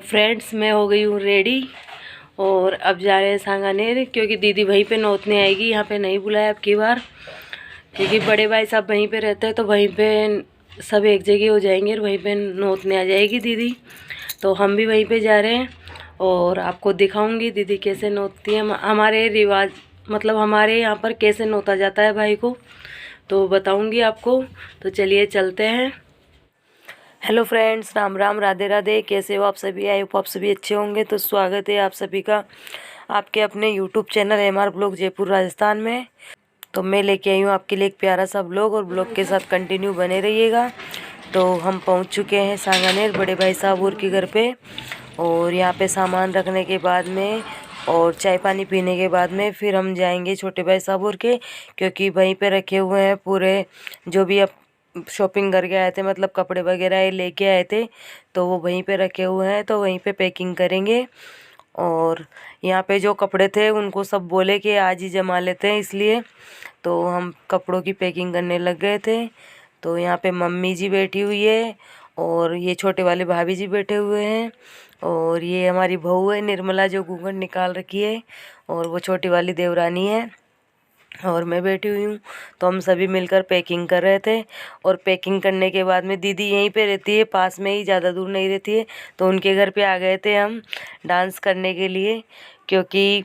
Friends, मैं हो गई हूँ रेडी और अब जा रहे हैं सांगानेर, क्योंकि दीदी वहीं पे नौतने आएगी। यहाँ पे नहीं बुलाया अब की बार, क्योंकि बड़े भाई साहब वहीं पे रहते हैं, तो वहीं पे सब एक जगह हो जाएंगे और वहीं पे नौतने आ जाएगी दीदी। तो हम भी वहीं पे जा रहे हैं और आपको दिखाऊंगी दीदी कैसे नौतती है। हमारे रिवाज मतलब हमारे यहाँ पर कैसे नौता जाता है भाई को, तो बताऊँगी आपको। तो चलिए चलते हैं। Hello friends, Ram Ram, Radhe Radhe. कैसे हो आप सभी? आई होप आप सभी अच्छे होंगे। तो स्वागत है आप सभी का आपके अपने YouTube channel MR blog Jaipur Rajasthan में। तो मैं लेके आई हूँ आपके लिए एक प्यारा सा ब्लॉग, और ब्लॉग के साथ कंटिन्यू बने रहिएगा। तो हम पहुँच चुके हैं सांगानेर बड़े भाई साहब और के घर पे, और यहाँ पे सामान रखने के बाद में और चाय पानी पीने के बाद में फिर हम जाएंगे छोटे भाई साहब और के, क्योंकि वहीं पे रखे हुए हैं पूरे जो भी अब शॉपिंग करके आए थे, मतलब कपड़े वगैरह ये लेके आए थे, तो वो वहीं पे रखे हुए हैं। तो वहीं पे पैकिंग करेंगे। और यहाँ पे जो कपड़े थे उनको सब बोले कि आज ही जमा लेते हैं, इसलिए तो हम कपड़ों की पैकिंग करने लग गए थे। तो यहाँ पे मम्मी जी बैठी हुई है और ये छोटे वाले भाभी जी बैठे हुए हैं, और ये हमारी बहू है निर्मला जो घूंघट निकाल रखी है, और वो छोटी वाली देवरानी है, और मैं बैठी हुई हूँ। तो हम सभी मिलकर पैकिंग कर रहे थे। और पैकिंग करने के बाद में दीदी यहीं पे रहती है, पास में ही, ज़्यादा दूर नहीं रहती है, तो उनके घर पे आ गए थे हम डांस करने के लिए, क्योंकि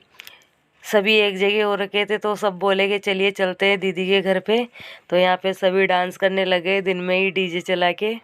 सभी एक जगह हो रखे थे। तो सब बोले कि चलिए चलते हैं दीदी के घर पे। तो यहाँ पे सभी डांस करने लगे दिन में ही डीजे चला के।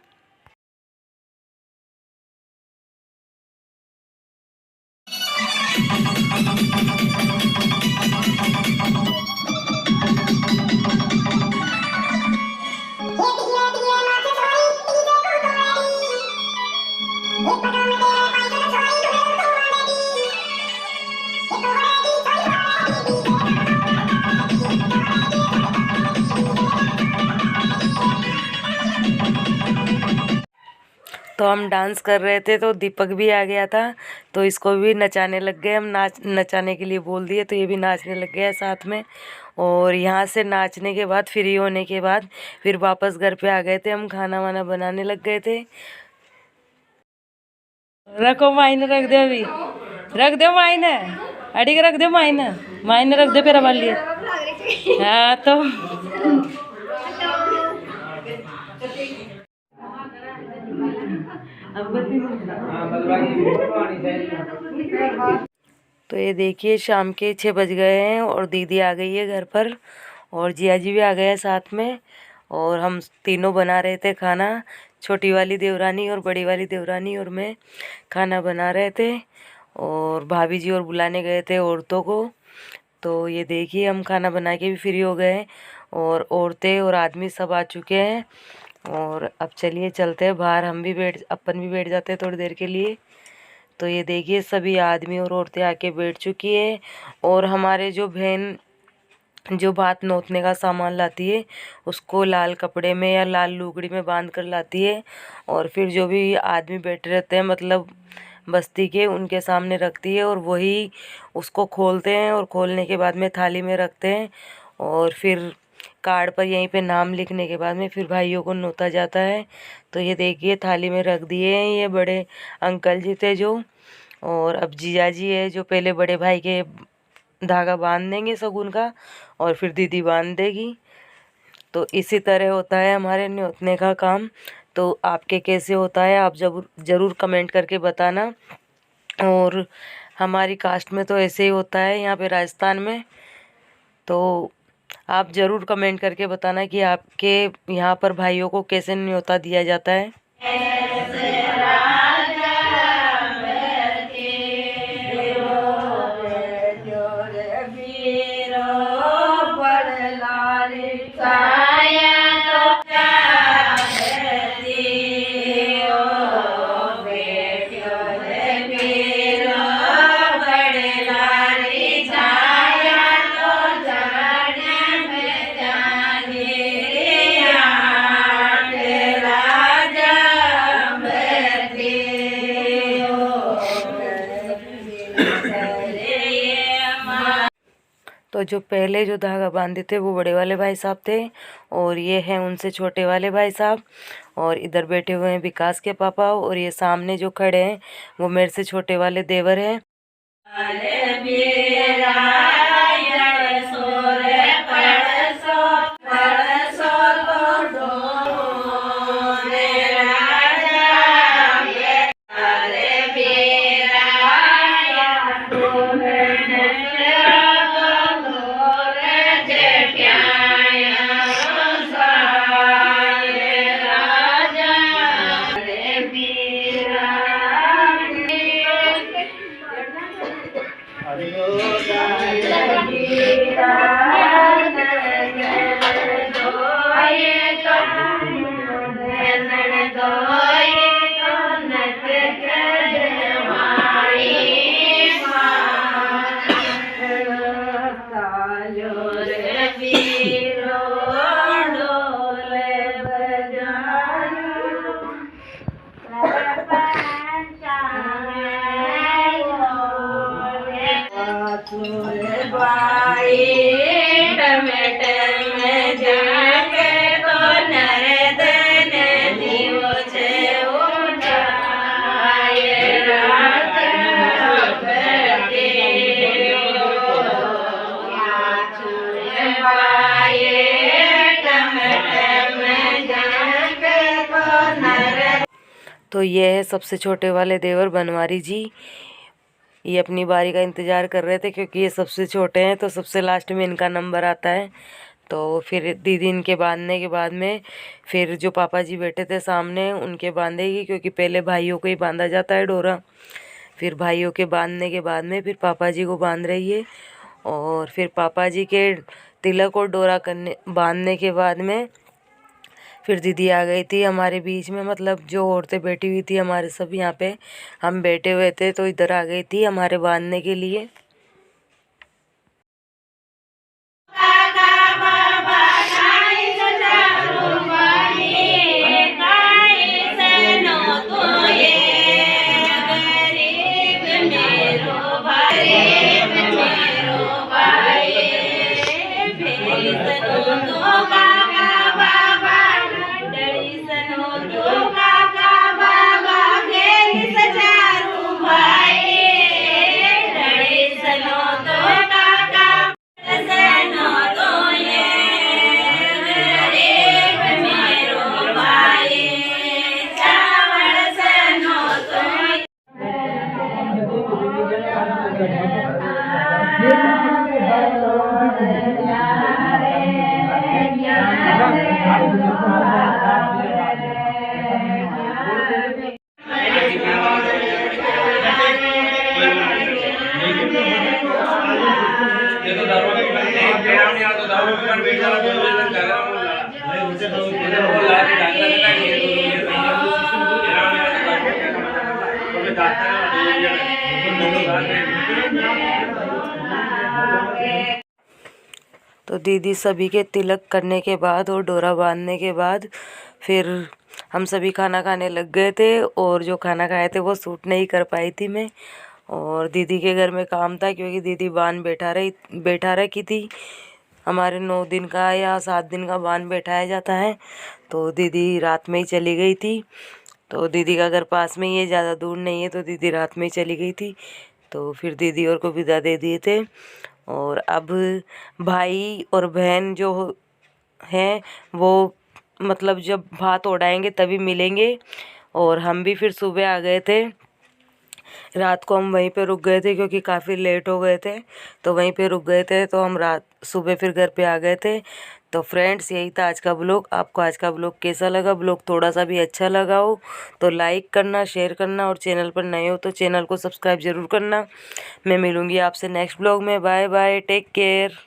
तो हम डांस कर रहे थे, तो दीपक भी आ गया था, तो इसको भी नचाने लग गए। हम नचाने के लिए बोल दिए, तो ये भी नाचने लग गया साथ में। और यहाँ से नाचने के बाद फ्री होने के बाद फिर वापस घर पे आ गए थे। हम खाना वाना बनाने लग गए थे। रखो मायने, रख दे, अभी रख दे मायने, अड़ी रख दे मायने, मायने रख दे फिर लिए। हाँ तो तो ये देखिए शाम के 6 बज गए हैं और दीदी आ गई है घर पर, और जिया जी भी आ गए हैं साथ में। और हम तीनों बना रहे थे खाना, छोटी वाली देवरानी और बड़ी वाली देवरानी और मैं खाना बना रहे थे। और भाभी जी और बुलाने गए थे औरतों को। तो ये देखिए हम खाना बना के भी फ्री हो गए हैं, और औरतें और आदमी सब आ चुके हैं। और अब चलिए चलते हैं बाहर, हम भी अपन भी बैठ जाते हैं थोड़ी देर के लिए। तो ये देखिए सभी आदमी और औरतें आके बैठ चुकी है। और हमारे जो बहन जो भात नोतने का सामान लाती है, उसको लाल कपड़े में या लाल लुगड़ी में बांध कर लाती है, और फिर जो भी आदमी बैठे रहते हैं मतलब बस्ती के, उनके सामने रखती है, और वही उसको खोलते हैं, और खोलने के बाद में थाली में रखते हैं। और फिर कार्ड पर यहीं पे नाम लिखने के बाद में फिर भाइयों को नोता जाता है। तो ये देखिए थाली में रख दिए हैं ये बड़े अंकल जी थे जो, और अब जीजा जी है जो पहले बड़े भाई के धागा बांध देंगे शगुन का, और फिर दीदी बांध देगी। तो इसी तरह होता है हमारे न्योतने का काम। तो आपके कैसे होता है आप ज़रूर कमेंट करके बताना। और हमारी कास्ट में तो ऐसे ही होता है यहाँ पे राजस्थान में। तो आप ज़रूर कमेंट करके बताना कि आपके यहाँ पर भाइयों को कैसे न्योता दिया जाता है। तो जो पहले जो धागा बांधे थे वो बड़े वाले भाई साहब थे, और ये हैं उनसे छोटे वाले भाई साहब। और इधर बैठे हुए हैं विकास के पापा, और ये सामने जो खड़े हैं वो मेरे से छोटे वाले देवर हैं। तो ये है सबसे छोटे वाले देवर बनवारी जी। ये अपनी बारी का इंतज़ार कर रहे थे क्योंकि ये सबसे छोटे हैं तो सबसे लास्ट में इनका नंबर आता है। तो फिर दीदी इनके बांधने के बाद में फिर जो पापा जी बैठे थे सामने उनके बांधेगी, क्योंकि पहले भाइयों को ही बांधा जाता है डोरा। फिर भाइयों के बांधने के बाद में फिर पापा जी को बांध रही है। और फिर पापा जी के तिलक और डोरा बांधने के बाद में फिर दीदी आ गई थी हमारे बीच में, मतलब जो औरतें बैठी हुई थी हमारे सब यहाँ पे हम बैठे हुए थे, तो इधर आ गई थी हमारे बांधने के लिए। तो दीदी सभी के तिलक करने के बाद और डोरा बांधने के बाद फिर हम सभी खाना खाने लग गए थे, और जो खाना खाए थे वो सूट नहीं कर पाई थी मैं। और दीदी के घर में काम था क्योंकि दीदी बांध बैठा रखी थी। हमारे 9 दिन का या 7 दिन का बांध बैठाया जाता है, तो दीदी रात में ही चली गई थी। तो दीदी का घर पास में ही है, ज़्यादा दूर नहीं है, तो दीदी रात में ही चली गई थी। तो फिर दीदी और को विदा दे दिए थे। और अब भाई और बहन जो हैं वो मतलब जब भात उड़ाएंगे तभी मिलेंगे। और हम भी फिर सुबह आ गए थे, रात को हम वहीं पे रुक गए थे क्योंकि काफ़ी लेट हो गए थे, तो वहीं पे रुक गए थे। तो हम सुबह फिर घर पे आ गए थे। तो फ्रेंड्स यही था आज का ब्लॉग। आपको आज का ब्लॉग कैसा लगा? ब्लॉग थोड़ा सा भी अच्छा लगा हो तो लाइक करना, शेयर करना, और चैनल पर नए हो तो चैनल को सब्सक्राइब ज़रूर करना। मैं मिलूँगी आपसे नेक्स्ट ब्लॉग में। Bye bye, take care.